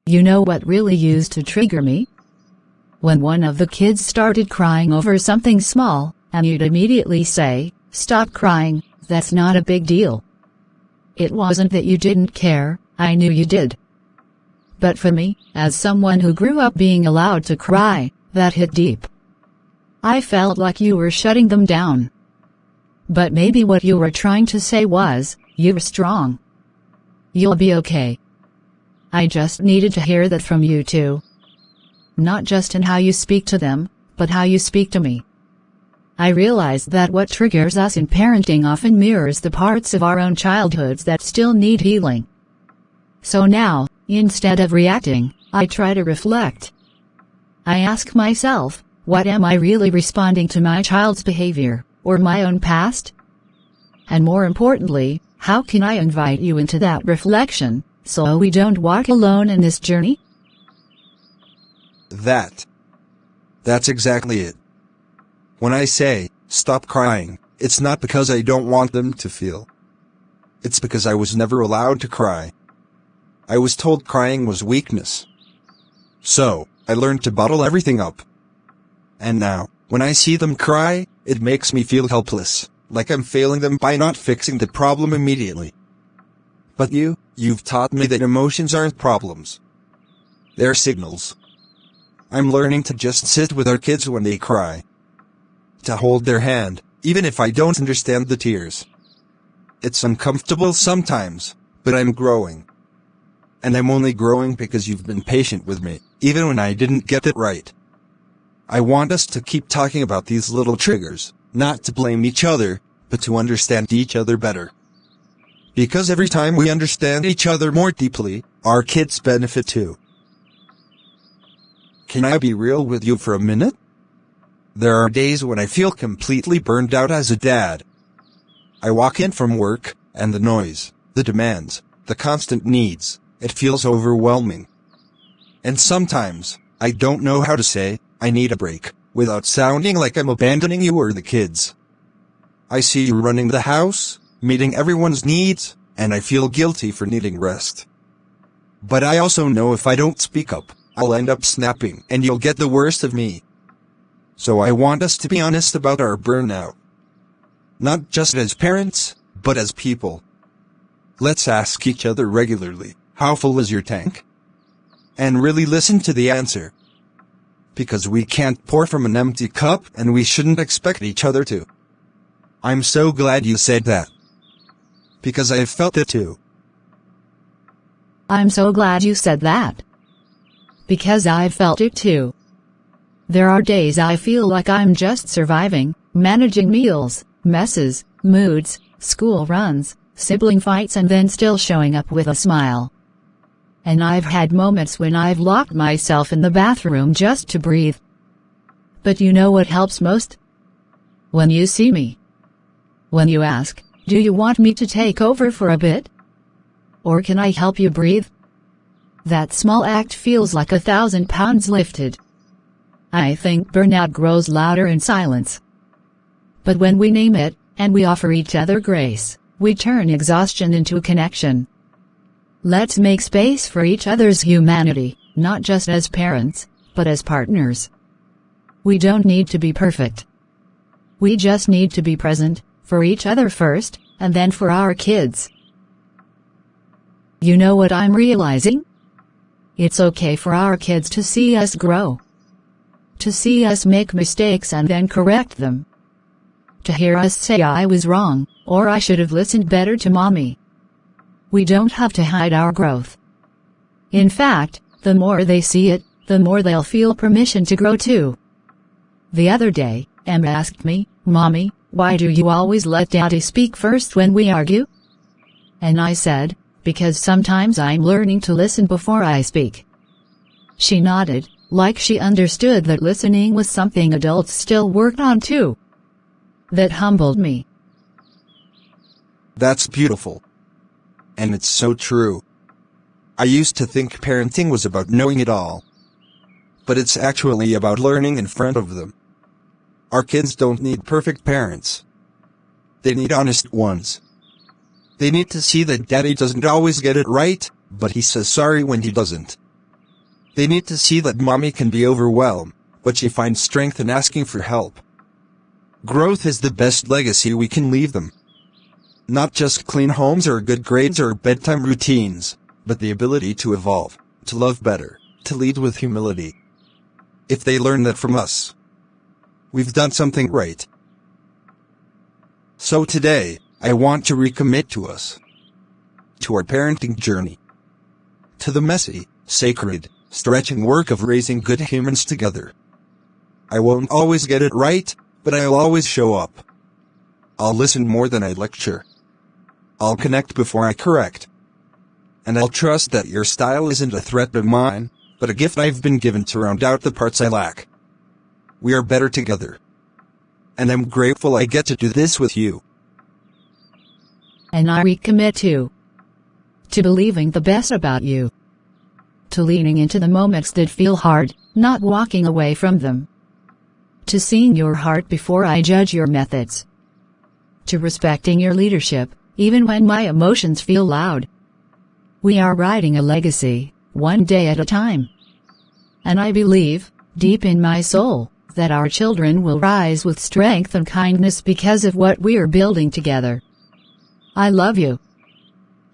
You know what really used to trigger me? When one of the kids started crying over something small, and you'd immediately say, "Stop crying, that's not a big deal." It wasn't that you didn't care, I knew you did. But for me, as someone who grew up being allowed to cry, that hit deep. I felt like you were shutting them down. But maybe what you were trying to say was, "You're strong. You'll be okay." I just needed to hear that from you too. Not just in how you speak to them, but how you speak to me. I realized that what triggers us in parenting often mirrors the parts of our own childhoods that still need healing. So now, instead of reacting, I try to reflect. I ask myself, what am I really responding to my child's behavior, or my own past? And more importantly, how can I invite you into that reflection, so we don't walk alone in this journey? That's exactly it. When I say, "Stop crying," it's not because I don't want them to feel. It's because I was never allowed to cry. I was told crying was weakness. So, I learned to bottle everything up. And now, when I see them cry, it makes me feel helpless, like I'm failing them by not fixing the problem immediately. But you've taught me that emotions aren't problems. They're signals. I'm learning to just sit with our kids when they cry. To hold their hand, even if I don't understand the tears. It's uncomfortable sometimes, but I'm growing. And I'm only growing because you've been patient with me, even when I didn't get it right. I want us to keep talking about these little triggers, not to blame each other, but to understand each other better. Because every time we understand each other more deeply, our kids benefit too. Can I be real with you for a minute? There are days when I feel completely burned out as a dad. I walk in from work, and the noise, the demands, the constant needs, it feels overwhelming. And sometimes, I don't know how to say, "I need a break," without sounding like I'm abandoning you or the kids. I see you running the house, meeting everyone's needs, and I feel guilty for needing rest. But I also know if I don't speak up, I'll end up snapping, and you'll get the worst of me. So I want us to be honest about our burnout. Not just as parents, but as people. Let's ask each other regularly, "How full is your tank?" And really listen to the answer. Because we can't pour from an empty cup, and we shouldn't expect each other to. I'm so glad you said that. Because I've felt it too. I'm so glad you said that. Because I've felt it too. There are days I feel like I'm just surviving, managing meals, messes, moods, school runs, sibling fights, and then still showing up with a smile. And I've had moments when I've locked myself in the bathroom just to breathe. But you know what helps most? When you see me. When you ask, "Do you want me to take over for a bit? Or can I help you breathe?" That small act feels like 1,000 pounds lifted. I think burnout grows louder in silence. But when we name it, and we offer each other grace, we turn exhaustion into a connection. Let's make space for each other's humanity, not just as parents, but as partners. We don't need to be perfect. We just need to be present, for each other first, and then for our kids. You know what I'm realizing? It's okay for our kids to see us grow. To see us make mistakes and then correct them. To hear us say, "I was wrong," or "I should have listened better to mommy." We don't have to hide our growth. In fact, the more they see it, the more they'll feel permission to grow too. The other day, Emma asked me, "Mommy, why do you always let Daddy speak first when we argue?" And I said, "Because sometimes I'm learning to listen before I speak." She nodded, like she understood that listening was something adults still worked on too. That humbled me. That's beautiful. And it's so true. I used to think parenting was about knowing it all. But it's actually about learning in front of them. Our kids don't need perfect parents. They need honest ones. They need to see that Daddy doesn't always get it right, but he says sorry when he doesn't. They need to see that mommy can be overwhelmed, but she finds strength in asking for help. Growth is the best legacy we can leave them. Not just clean homes or good grades or bedtime routines, but the ability to evolve, to love better, to lead with humility. If they learn that from us, we've done something right. So today, I want to recommit to us, to our parenting journey, to the messy, sacred, stretching work of raising good humans together. I won't always get it right, but I'll always show up. I'll listen more than I lecture. I'll connect before I correct. And I'll trust that your style isn't a threat to mine, but a gift I've been given to round out the parts I lack. We are better together. And I'm grateful I get to do this with you. And I recommit to believing the best about you. To leaning into the moments that feel hard, not walking away from them. To seeing your heart before I judge your methods. To respecting your leadership, even when my emotions feel loud. We are writing a legacy, one day at a time. And I believe, deep in my soul, that our children will rise with strength and kindness because of what we're building together. I love you.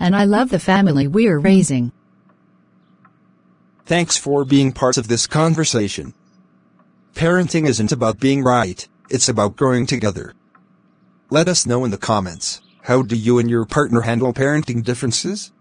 And I love the family we're raising. Thanks for being part of this conversation. Parenting isn't about being right, it's about growing together. Let us know in the comments, how do you and your partner handle parenting differences?